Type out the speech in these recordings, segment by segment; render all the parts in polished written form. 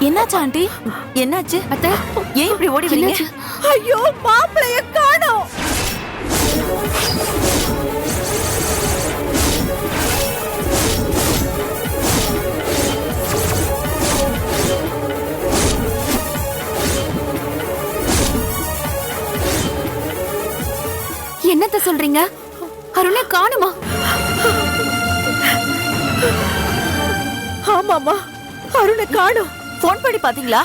என்னாச்சு ஆண்டி? என்னாச்சு அத்தை? ஏன் இப்படி ஓடி வரீங்க? ஐயோ மாப்பிளைய காணோம். என்னத்த சொல்றீங்க? அருணை காணுமா? ஆமாமா, அருணை காணோம். போன் பண்ணி பாத்தீங்களா?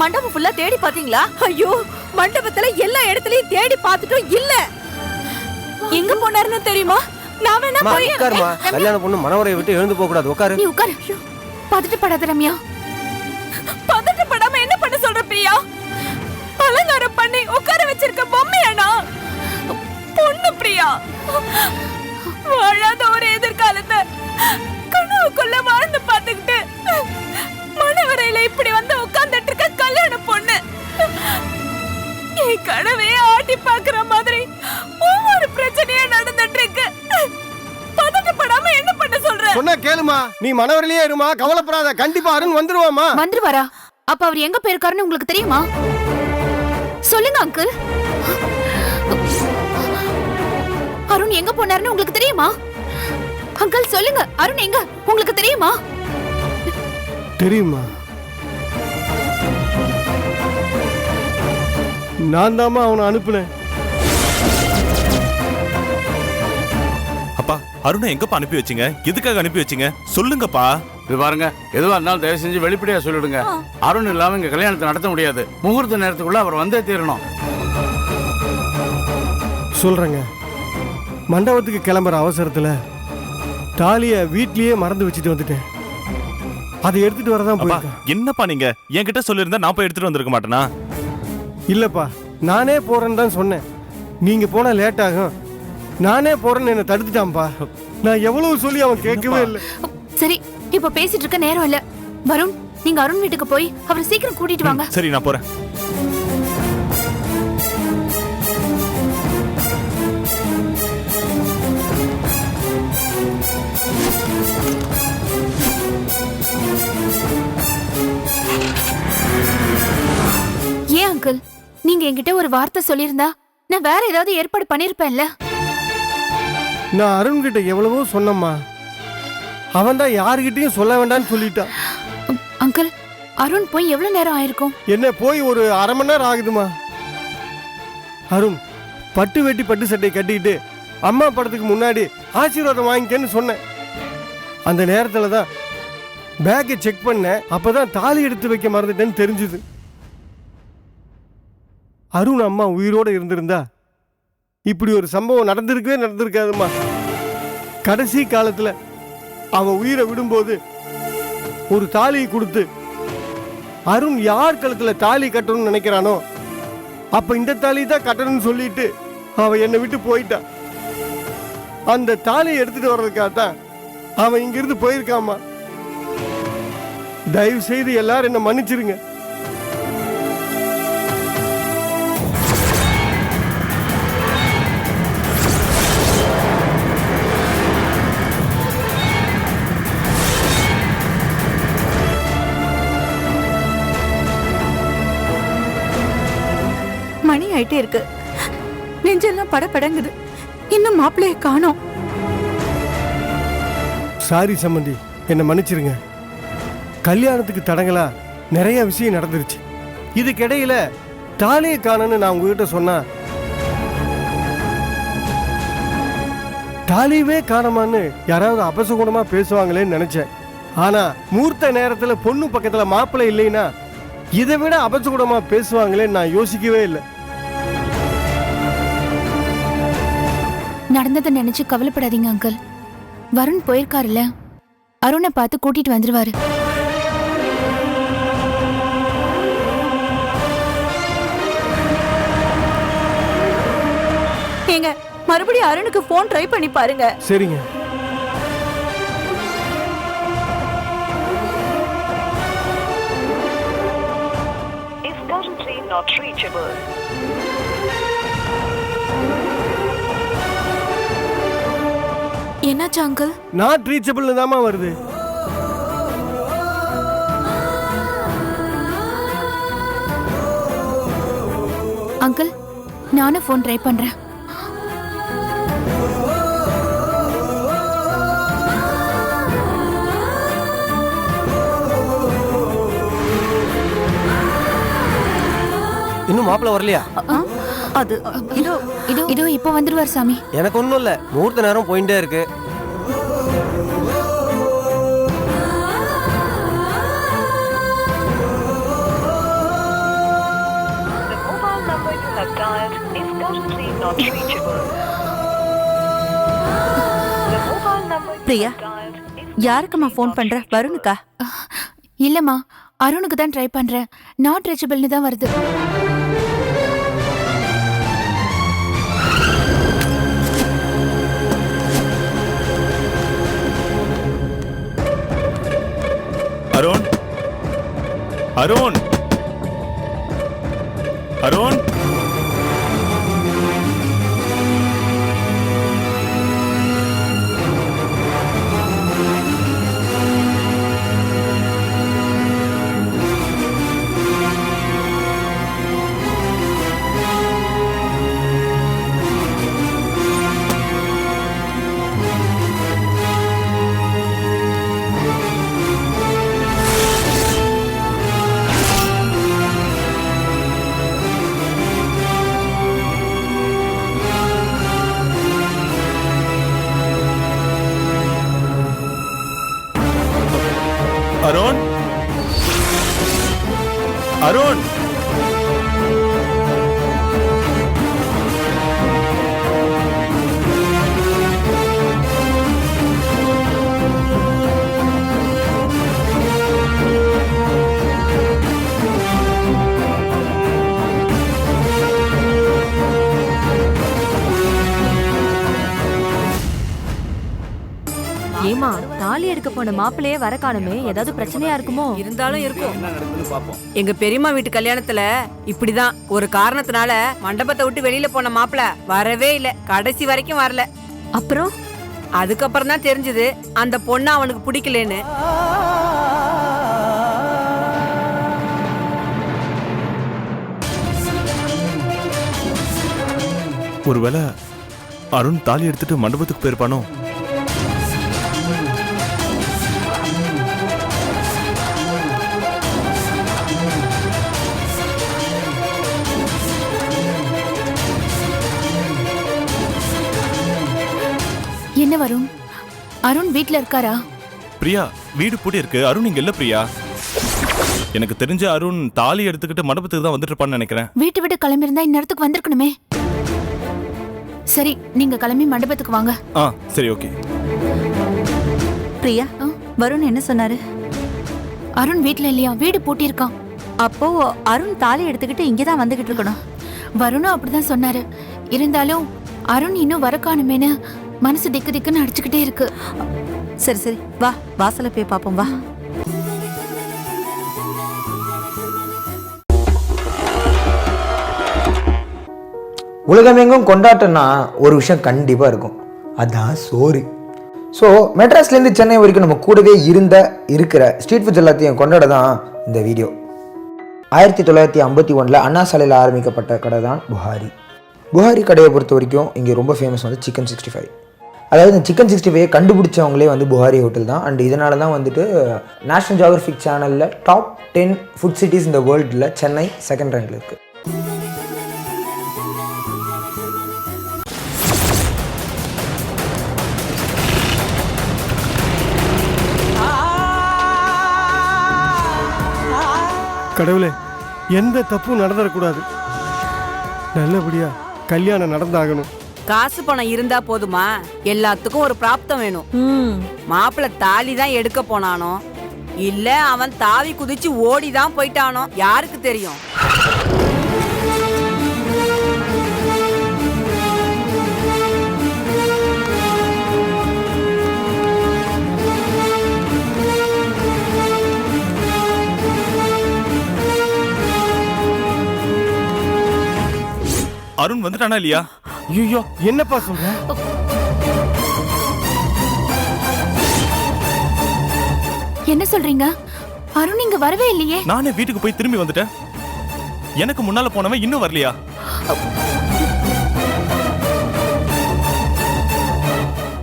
மண்டபம் ஃபுல்லா தேடி பாத்தீங்களா? ஐயோ, மண்டபத்துல எல்லா இடத்துலயும் தேடி பார்த்துட்டோம், இல்ல. எங்க போனாருன்னு தெரியுமா? நான் வேணா போய் உட்காருமா. கல்யாண பொண்ணு மனவரையை விட்டு எழுந்து போக கூடாது. உட்காரு. நீ உட்காரு. பதட்டப்படாத ரம்யா. பதட்டப்படாம என்ன பண்ண சொல்ற பிரியா? அலங்காரம் பண்ணி உட்கார வச்சிருக்க பொம்மையானா? பொண்ணு பிரியா. வாழாத ஒரு எதிர்காலத்தை கனவுக்குள்ள வாழ்ந்து பார்த்துக்கிட்டு மனவரையில இப்படி வந்து உட்கார்ந்துட்டு இருக்க கல்யாண பொண்ணு. என் கனவே ஆட்டி பாக்குற மாதிரி ஒவ்வொரு பிரச்சனையா நடந்துட்டு இருக்கு. பதட்டப்படாம என்ன பண்ண சொல்ற? சொன்னா கேளுமா. நீ மனவரையிலே இருமா, கவலைப்படாத. கண்டிப்பா அருண் வந்துருவாமா. வந்துருவாரா? அப்ப அவர் எங்க போயிருக்காருன்னு உங்களுக்கு தெரியுமா? சொல்லுங்க அங்கிள். அருண் எங்க போனாருன்னு உங்களுக்கு தெரியுமா? அங்கிள் சொல்லுங்க, அருண் எங்க உங்களுக்கு தெரியுமா? தெரியுமா? நான் தாமா அவனை அனுப்புனேன். அப்பா, அருணை எங்கப்பா அனுப்பி வச்சீங்க? எதுக்காக அனுப்பி வச்சீங்க? சொல்லுங்கப்பா. இது பாருங்க, எதுவா இருந்தாலும் தயவு செஞ்சு வெளிப்படையா சொல்லிடுங்க. அருண் இல்லாம இங்க கல்யாணத்தை நடத்த முடியாது. முகூர்த்த நேரத்துக்குள்ள அவர் வந்தே தீரணும். சொல்றேங்க. மண்டபத்துக்கு கிளம்புற அவசரத்துல தாலிய வீட்லயே மறந்து வச்சுட்டு வந்துட்டேன். அதை எடுத்துட்டு வரதான் போயிருக்கேன். என்னப்பா நீங்க என்கிட்ட சொல்லிருந்தா நான் போய் எடுத்துட்டு வந்திருக்க மாட்டேனா? இல்லப்பா, நானே போறேன்னு தான் சொன்னேன். நீங்க போனா லேட் ஆகும், நானே போறேன்னு என்ன தடுத்துட்டான்பா. நான் எவ்வளவு சொல்லி அவன் கேட்கவே இல்லை. சரி, இப்ப பேசிட்டு இருக்க நேரம் இல்ல. வருண், நீங்க அருண் வீட்டுக்கு போய் அவரை சீக்கிரம் கூட்டிட்டு வாங்க. சரி, நான் போறேன். ஏன் அங்கிள், நீங்க என்கிட்ட ஒரு வார்த்தை சொல்லியிருந்தா நான் வேற ஏதாவது ஏற்பாடு பண்ணிருப்பேன்ல. நான் அருண் கிட்ட எவ்வளவோ சொன்னம்மா. அவன் தான் யாருகிட்டயும் சொல்ல வேண்டாம்னு சொல்லிட்டான். அங்கிள், அருண் போய் எவ்வளவு நேரம் ஆயிருக்கும்? என்ன போய் ஒரு அரை மணி நேரம் ஆகுதுமா. அருண் பட்டு வெட்டி பட்டு சட்டை கட்டிக்கிட்டு அம்மா படத்துக்கு முன்னாடி ஆசீர்வாதம் வாங்கிக்கன்னு சொன்னேன். அந்த நேரத்துல தான் பேக்கை செக் பண்ணேன். அப்பதான் தாலி எடுத்து வைக்க மறந்துட்டேன்னு தெரிஞ்சுது. அருண் அம்மா உயிரோட இருந்திருந்தா இப்படி ஒரு சம்பவம் நடந்திருக்காதுமா. கடைசி காலத்துல அவன் உயிரை விடும்போது ஒரு தாலியை கொடுத்து அருண் யார் கழுத்துல தாலி கட்டணும்னு நினைக்கிறானோ அப்ப இந்த தாலி தான் கட்டணும்னு சொல்லிட்டு அவன் என்னை விட்டு போயிட்டான். அந்த தாலியை எடுத்துட்டு வர்றதுக்காகத்தான் அவன் இங்கிருந்து போயிருக்காமா. தயவு செய்து எல்லாரும் என்ன மன்னிச்சிருங்க. மணி ஆயிட்டே இருக்கு. நெஞ்செல்லாம் படபடங்குது. இன்னும் மாப்பிளைய காணோம். சாரி சம்பந்தி, என்ன மன்னிச்சிருங்க. கல்யாணத்துக்கு தடங்களா நிறைய விஷயம் நடந்துருச்சு. இதுக்கிடையில தாலியை காணன்னு நான் உங்ககிட்ட சொன்னா தாலியவே காணமான்னு யாராவது அபசகுணமா பேசுவாங்களேன்னு நினைச்சேன். ஆனா மூர்த்த நேரத்துல பொண்ணு பக்கத்துல மாப்பிள்ளை இல்லைன்னா இதை விட அபசகுணமா பேசுவாங்களேன்னு நான் யோசிக்கவே இல்லை. நடந்ததை நினைச்சு கவலைப்படாதீங்க அங்கிள். வருண் போயிருக்காருல்ல, அருணை பார்த்து கூட்டிட்டு வந்துருவாரு. ஏங்க, மறுபடியும் அருணுக்கு போன் ட்ரை பண்ணி பாருங்க. சரிங்க. என்னாச்சு அங்கிள்? நாட் ரீச்சபிள்னு தாமா வருது. அங்கிள் நானும் ஃபோன் ட்ரை பண்றேன். இன்னும் மாப்பிள்ள வரலையா? அது இதோ இதோ இதோ இப்போ வந்துருவார் சாமி. எனக்கு ஒன்றும் இல்லை, முகூர்த்த நேரம் போயிட்டே இருக்கு. பிரியா, யாருக்குமா ஃபோன் பண்ற? வருணுக்கா? இல்லம்மா, அருணுக்கு தான் ட்ரை பண்றேன். நாட் ரீச்சபிள்னு தான் வருது. அருண், அருண், அருண். அருண், அருண். ஏமா, தாலி எடுக்க போன மாப்பிள்ளையே வர காணுமே, ஏதாவது பிரச்சனையா இருக்குமோ? இருந்தாலும் இருக்கும். என்ன நடக்குதுன்னு பார்ப்போம். எங்க பெரியம்மா வீட்டு கல்யாணத்துல இப்படிதான் ஒரு காரணத்தினால மண்டபத்தை விட்டு வெளியில போன மாப்பிள வரவே இல்ல, கடைசி வரைக்கும் வரல. அப்புறம் அதுக்கப்புறம் தான் தெரிஞ்சது அந்த பொண்ணு அவனுக்கு பிடிக்கலன்னு. ஒருவேளை அருண் தாலி எடுத்துட்டு மண்டபத்துக்கு போயிருப்பானோ? என்ன வருண், அருண் வீட்ல இருக்காரா? பிரியா, வீடு பூட்டி இருக்கு. அருண் இங்க இல்ல பிரியா. எனக்கு தெரிஞ்ச அருண் தாலி எடுத்துக்கிட்டு மண்டபத்துக்கு தான் வந்துட்டு இருப்பான்னு நினைக்கிறேன். வீட்டை விட்டு கிளம்பி இருந்தா இந்நேரத்துக்கு வந்திருக்கணுமே. சரி, நீங்க கிளம்பி மண்டபத்துக்கு வாங்க. சரி, ஓகே. பிரியா, வருண் என்ன சொன்னாரு? அருண் வீட்ல இல்லையா, வீடு பூட்டி இருக்கான். அப்போ அருண் தாலி எடுத்துக்கிட்டு இங்கதான் வந்துகிட்டு இருக்கணும். வருணும் அப்படிதான் சொன்னாரு. இருந்தாலும் அருண் இன்னும் வர காணுமேனு மனசு திக்கு திக்குன்னு அடிச்சுக்கிட்டே இருக்கு. சரி சரி, வா வாசல்ல போய் பாப்போம், வா. உலகமெங்கும் கொண்டாட்டம்னா ஒரு விஷயம் கண்டிப்பாக இருக்கும், அதுதான் சோறு. ஸோ மெட்ராஸ்லேருந்து சென்னை வரைக்கும் நம்ம கூடவே இருக்கிற ஸ்ட்ரீட் ஃபுட்ஸ் எல்லாத்தையும் கொண்டாட தான் இந்த வீடியோ. 1951 அண்ணா சாலையில் ஆரம்பிக்கப்பட்ட கடை தான் புகாரி. புகாரி கடையை பொறுத்த வரைக்கும் இங்கே ரொம்ப ஃபேமஸ் வந்து சிக்கன் 65. அதாவது இந்த சிக்கன் 65 கண்டுபிடிச்சவங்களே வந்து புகாரி ஹோட்டல் தான். அண்ட் இதனால தான் வந்துட்டு நேஷனல் ஜியோகிராஃபிக் சேனலில் டாப் 10 ஃபுட் சிட்டிஸ் இந்த வேர்ல்டில் சென்னை செகண்ட் ரேங்கில் இருக்குது. கடவுளே, எந்த தப்பும் நடந்துடக்கூடாது. நல்லபடியா கல்யாணம் நடந்தாகணும். காசு பணம் இருந்தா போதுமா? எல்லாத்துக்கும் ஒரு பிராப்தம் வேணும். மாப்பிள்ள தாலி தான் எடுக்க போனானோ இல்ல அவன் தாவி குதிச்சு ஓடிதான் போயிட்டானோ யாருக்கு தெரியும்? அருண் வந்துட்டானா இல்லையா? ஐயோ, என்னப்பா சொல்ற? என்ன சொல்றீங்க? அருண் இங்க வரவே இல்லையே. நானே வீட்டுக்கு போய் திரும்பி வந்துட்டேன். எனக்கு முன்னால போனவன் இன்னும் வரலையா?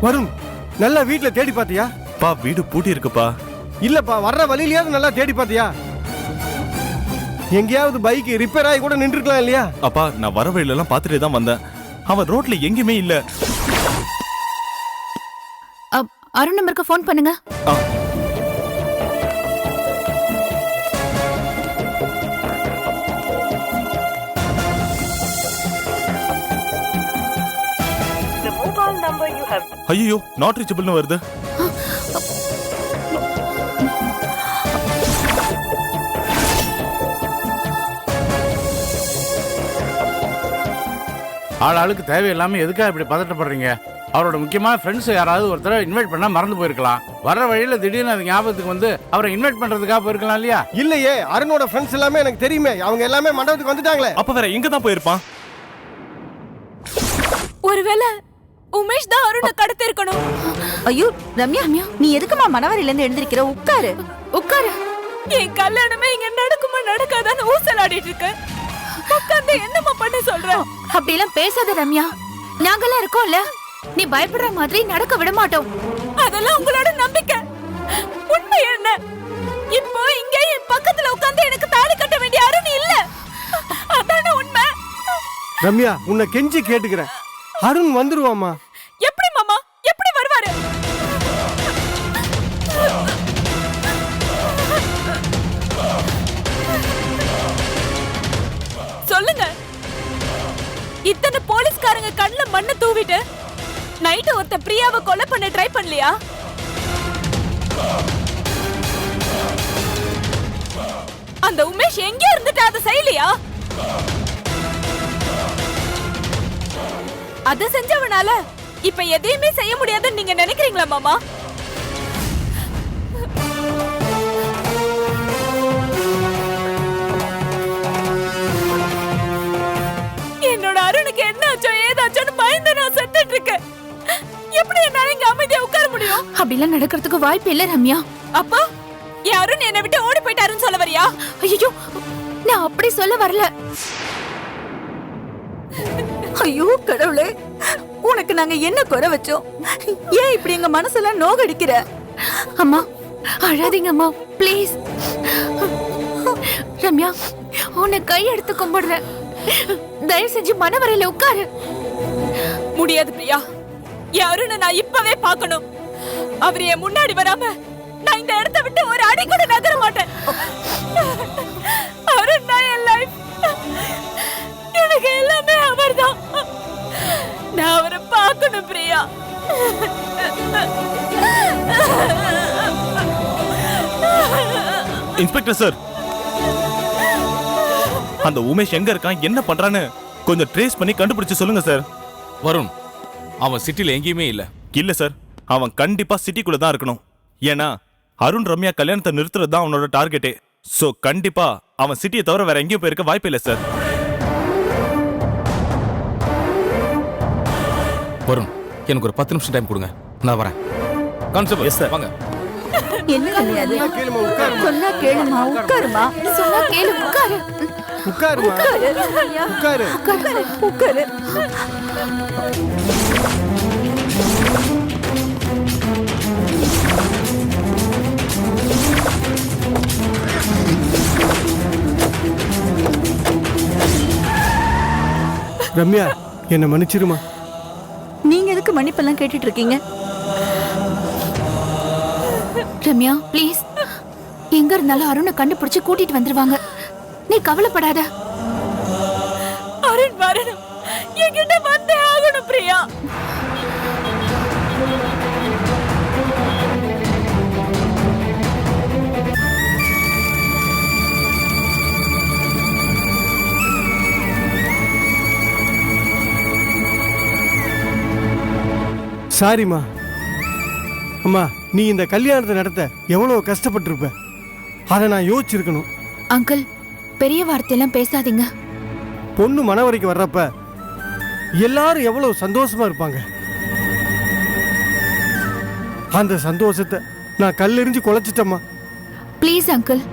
வருண், நல்லா வீட்டுல தேடி பாத்தியா? பா வீடு பூட்டி இருக்குப்பா. இல்லப்பா, வர்ற வழியிலயாவது நல்லா தேடி பாத்தியா? எங்கேயாவது பைக் ரிப்பேர் ஆகி கூட நின்றுக்கலாம் இல்லையா? அப்பா நான் வர வழியில எல்லாம் பார்த்துட்டே தான் வந்தேன். அவன் ரோட்ல எங்கேயுமே இல்ல. அருண் நம்பருக்கு ஃபோன் பண்ணுங்க. ஆ. ஐயோ நாட் ரீச்சபிள்னு வருது. ஆளுக்கு தேவையில்லாம எதுக்காக இப்படி பதட்டப்படுறீங்க? அவரோட முக்கியமான ஃப்ரெண்ட்ஸ் யாராவது ஒருத்தரை இன்வைட் பண்ணா மறந்து போயிருக்கலாம். வர வழியில திடீர்னு அது ஞாபகத்துக்கு வந்து அவரை இன்வைட் பண்றதுக்காக போயிருக்கலாம் இல்லையா? இல்லையே, அருணோட ஃப்ரெண்ட்ஸ் எல்லாமே எனக்கு தெரியுமே. அவங்க எல்லாமே மண்டபத்துக்கு வந்துட்டாங்களே. அப்ப வேற எங்க தான் போயிருப்பான்? ஒருவேளை உமேஷ் தான் அருணை கடத்தி இருக்கணும். ஐயோ ரம்யா, நீ எதுக்குமா மனவரையில இருந்து எழுந்திருக்கிற? உட்காரு உட்காரு. என் கல்யாணமே இங்க நடக்குமா நடக்காதான்னு ஊசலாடிட்டு இருக்க. உட்கார்ந்து என்னமா பண்ண சொல்ற? அப்படி எல்லாம் பேசாத ரம்யா. நாங்கெல்லாம் இருக்கோம்ல. நீ பயப்படுற மாதிரி நடக்க விட மாட்டோம். அதெல்லாம் உங்களோட நம்பிக்கை. உண்மை என்ன? இப்போ இங்க என் பக்கத்துல உட்கார்ந்து எனக்கு தாலி கட்ட வேண்டிய அருண் இல்ல. அதானே உண்மை. ரம்யா, உன்னை கெஞ்சி கேட்டுக்கிறேன், அருண் வந்துருவாமா. எப்படி மாமா? எப்படி வருவாரு? சொல்லுங்க. இத்தனை போலீஸ்காரங்க கண்ணுல மண்ணை தூவிட்டு நைட்டு ஒருத்த பிரியாவை கொலை பண்ண ட்ரை பண்ணலையா? அந்த உமேஷ் எங்க இருந்துட்டு அதை செய்யலையா? அத செஞ்சவனால இப்ப எதையுமே செய்ய முடியாதுன்னு நீங்க நினைக்கிறீங்களா மாமா? என்னோட அருணுக்கு என்ன ஆச்சோ ஏதாச்சோன்னு பயந்து நான் செத்துட்டு இருக்கேன். எப்படி என்னால இங்க அமைதியா உட்கார முடியும்? அப்படிலாம் நடக்கிறதுக்கு வாய்ப்பு இல்ல ரம்யா. அப்பா என் அருண் என்னை விட்டு ஓடி போயிட்டாருன்னு சொல்ல வரியா? ஐயோ, நான் அப்படி சொல்ல வரல. ஐயோ கடவுளே, உனக்கு நாங்க என்ன குறை வச்சோம்? ஏன் இப்படி எங்க மனசெல்லாம் நோகடிக்கிற? அம்மா அழாதீங்க அம்மா, ப்ளீஸ். ரம்யா, உன்னை கை எடுத்து கும்பிடுறேன். தயவு செஞ்சு மனவரையில உட்காரு. முடியாது பிரியா. என் அருணை நான் இப்பவே பார்க்கணும். அவர் என் முன்னாடி வராம நான் இந்த இடத்தை விட்டு ஒரு அடி கூட நகர மாட்டேன். அருண் தான் என் லைஃப். எனக்கு எல்லாமே அவர்தான். நான் அவரை பார்க்கணும் பிரியா. இன்ஸ்பெக்டர் சார், அந்த உமேஷ் எங்க இருக்கான், என்ன பண்றான்னு கொஞ்சம் ட்ரேஸ் பண்ணி கண்டுபிடிச்சு சொல்லுங்க சார். வருண், அவன் சிட்டில எங்கேயுமே இல்ல. இல்ல சார், அவன் கண்டிப்பா சிட்டிக்குள்ள தான் இருக்கணும். ஏன்னா அருண் ரம்யா கல்யாணத்தை நிறுத்துறது தான் அவனோட டார்கெட்டே. சோ கண்டிப்பா அவன் சிட்டியை தவிர வேற எங்கேயும் போயிருக்க வாய்ப்பு இல்லை சார். வருண், எனக்கு ஒரு 10 நிமிஷம் டைம் கொடுங்க, நான் வரேன். Constable, yes sir. வாங்க. என்ன கல்யாணம்? கேளுமா, உட்காருமா. சொன்னா கேளுமா, உட்காருமா. சொன்னா கேளு, உட்காரு. உட்காருமா, உட்காரு. உட்காரு, உட்காரு. ரம்யா, என்ன மன்னிச்சிருமா. நீங்க எதுக்கு மன்னிப்பெல்லாம் கேட்டுட்டு இருக்கீங்க? ரம்யா ப்ளீஸ், எங்க இருந்தாலும் அருணை கண்டுபிடிச்சு கூட்டிட்டு வந்துருவாங்க. நீ கவலைப்படாத. அருண் வரணும், என்கிட்ட வந்தே ஆகணும் பிரியா. சாரிம்மா. அம்மா, நீ இந்த கல்யாணத்தை நடத்த எவ்வளவு கஷ்டப்பட்டிருப்ப, அதை நான் யோசிச்சிருக்கணும். அங்கிள், பெரிய வார்த்தையெல்லாம் பேசாதீங்க. பொண்ணு மனவரைக்கு வர்றப்ப எல்லாரும் எவ்வளவு சந்தோஷமா இருப்பாங்க. அந்த சந்தோஷத்தை நான் கல்லெறிஞ்சு குலைச்சிட்டம்மா. ப்ளீஸ் அங்கிள்,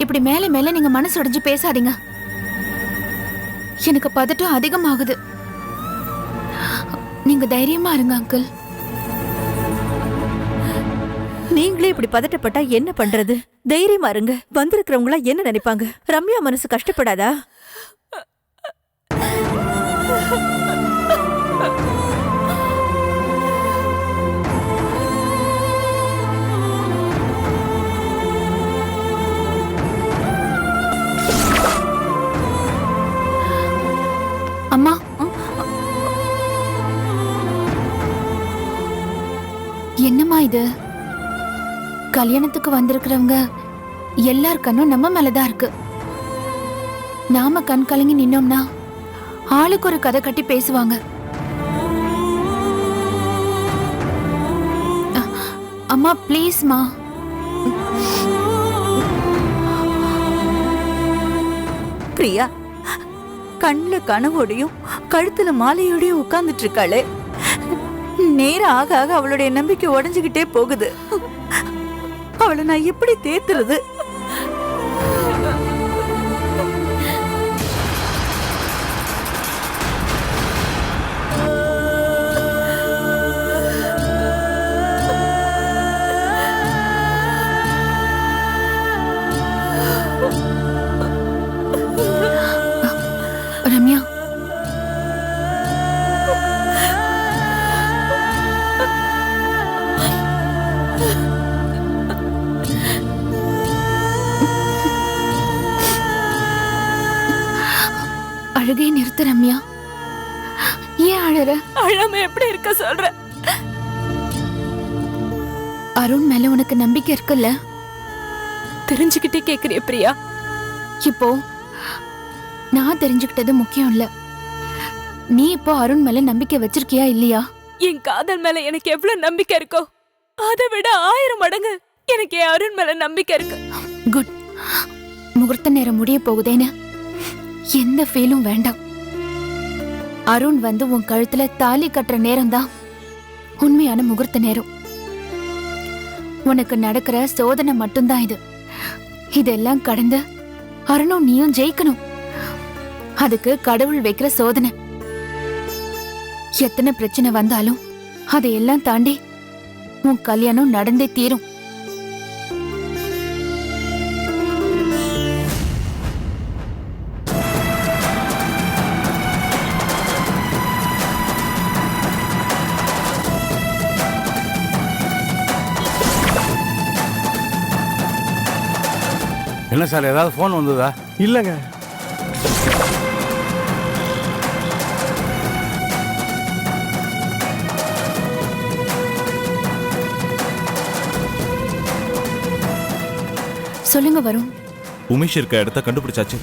இப்படி மேல மேல நீங்க மனசு உடைஞ்சு பேசாதீங்க. எனக்கு பதட்டம் அதிகமாகுது. நீங்க தைரியமா இருங்க அங்கிள். நீங்களே இப்படி பதட்டப்பட்டா என்ன பண்றது? தைரியமா இருங்க. வந்திருக்கிறவங்களா என்ன நினைப்பாங்க? ரம்யா மனசு கஷ்டப்படாதா? அம்மா, என்னம்மா இது? கல்யாணத்துக்கு வந்திருக்கிறவங்க எல்லார் கண்ணும் நம்ம மேலதான் இருக்கு. நாம கண் கலங்கி நின்னோம்னா ஆளுக்கு ஒரு கதை கட்டி பேசுவாங்க. அம்மா ப்ளீஸ்மா. பிரியா கண்ணுல கனவோடையும் கழுத்துல மாலையோடையும் உட்கார்ந்துட்டு இருக்காளே. நேரம் ஆக ஆக அவளுடைய நம்பிக்கை உடைஞ்சுகிட்டே போகுது. அவளை நான் எப்படி தேத்துறது? ரம்யா, அழுகையை நிறுத்து ரம்யா. ஏன் அழற? அழாம எப்படி இருக்க சொல்ற? அருண் மேல உனக்கு நம்பிக்கை இருக்குல்ல? தெரிஞ்சுக்கிட்டே கேக்குறிய பிரியா? இப்போ நான் தெரிஞ்சுக்கிட்டது முக்கியம் இல்ல. நீ இப்போ அருண் மேல நம்பிக்கை வச்சிருக்கியா இல்லையா? என் காதல் மேல எனக்கு எவ்வளவு நம்பிக்கை இருக்கோ அதை விட 1000 மடங்கு எனக்கு என் அருண் மேல நம்பிக்கை இருக்கு. குட். முகூர்த்த நேரம் முடிய போகுதேன்னு எந்த ஃபீலும் வேண்டாம். அருண் வந்து உன் கழுத்துல தாலி கட்டுற நேரம் தான் உண்மையான முகூர்த்த நேரம். உனக்கு நடக்கிற சோதனை மட்டும்தான் இது. இதெல்லாம் கடந்து அருணும் நீயும் ஜெயிக்கணும். அதுக்கு கடவுள் வைக்கிற சோதனை. எத்தனை பிரச்சனை வந்தாலும் அதையெல்லாம் தாண்டி உன் கல்யாணம் நடந்தே தீரும். என்ன சார், ஏதாவது ஃபோன் வந்ததா? இல்லைங்க. சொல்லுங்க வருண். உமேஷ் இருக்க இடத்த கண்டுபிடிச்சாச்சு.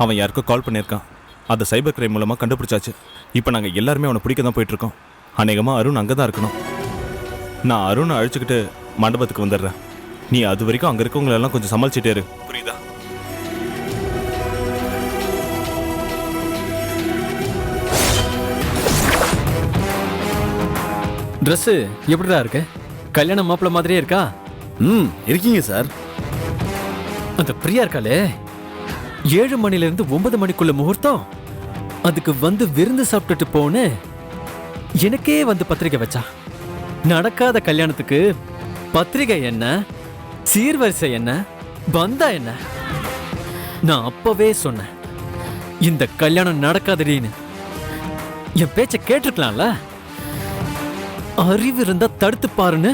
அவன் யாருக்கோ கால் பண்ணியிருக்கான். அதை சைபர் கிரைம் மூலமா கண்டுபிடிச்சாச்சு. இப்போ நாங்கள் எல்லாருமே அவனை பிடிக்க தான் போயிட்டு இருக்கோம். அநேகமாக அருண் அங்கே தான் இருக்கணும். நான் அருணை அழைச்சிக்கிட்டு மண்டபத்துக்கு வந்துடுறேன். நீ அது வரைக்கும் அங்கே இருக்கவங்களெல்லாம் கொஞ்சம் சமாளிச்சுட்டே இரு, புரியுதா? ட்ரெஸ்ஸு எப்படிடா இருக்கு? கல்யாண மாப்பிள்ள மாதிரியே இருக்கா? இருக்கீங்க சார். அந்த பிரியா இருக்காளே, 7 மணிலேருந்து 9 மணிக்குள்ள முகூர்த்தம். அதுக்கு வந்து விருந்து சாப்பிட்டுட்டு போன்னு எனக்கே வந்து பத்திரிக்கை வச்சா. நடக்காத கல்யாணத்துக்கு பத்திரிகை என்ன, சீர்வரிசை என்ன, பந்தா என்ன? நான் அப்பவே சொன்னேன் இந்த கல்யாணம் நடக்காதடின்னு. என் பேச்ச கேட்டிருக்கலாம்ல. அறிவு இருந்தா தடுத்து பாருன்னு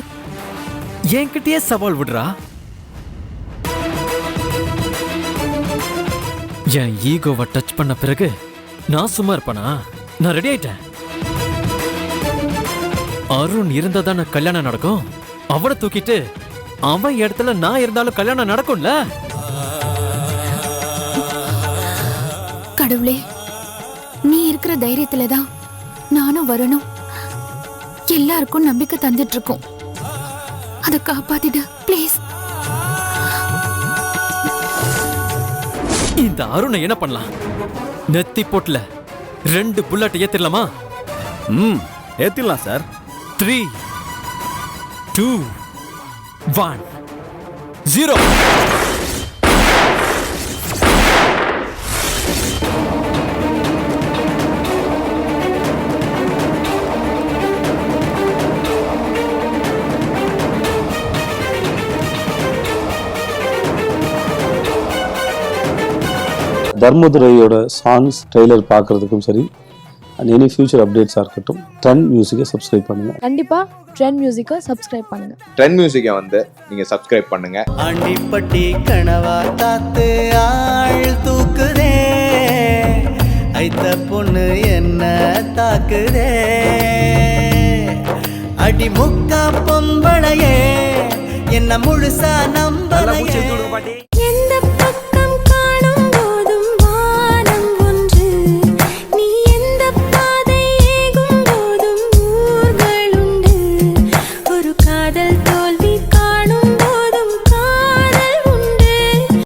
என்கிட்டயே சவால் விடுறா. என் ஈகோவை டச் பண்ண பிறகு நான் சும்மா இருப்பனா? நான் ரெடி ஆயிட்டேன். அருண் இருந்தா தானே கல்யாணம் நடக்கும். அவனை தூக்கிட்டு அவன் இடத்துல நான் இருந்தாலும் கல்யாணம் நடக்கும்ல. கடவுளே, நீ இருக்கிற தைரியத்துலதான் நானும் வரணும். எல்லாருக்கும் நம்பிக்கை தந்துட்டு இருக்கோம். அதை காப்பாத்திடு ப்ளீஸ். இந்த அருணை என்ன பண்ணலாம்? நெத்தி போட்டுல 2 புல்லட் ஏத்திடலாமா? ஏத்திடலாம் சார். 3, 2, 1, 0. தர்மதுரையோட சாங்ஸ் ட்ரெய்லர் பார்க்குறதுக்கும் சரி அண்ட் எனி ஃபியூச்சர் அப்டேட்ஸாக இருக்கட்டும் ட்ரெண்ட் மியூசிக்கை சப்ஸ்கிரைப் பண்ணுங்கள். கண்டிப்பா ட்ரெண்ட் மியூசிக்கை சப்ஸ்கிரைப் பண்ணுங்க. ட்ரெண்ட் மியூசிக்கை வந்து நீங்கள் சப்ஸ்கிரைப் பண்ணுங்கள். ஆண்டிப்பட்டி கனவா காத்து ஆள் தூக்குதே, ஐத்த பொண்ணு என்ன தாக்குதே, அடி முக்கா பொம்பளையே என்ன முழுசா நம்பலையே.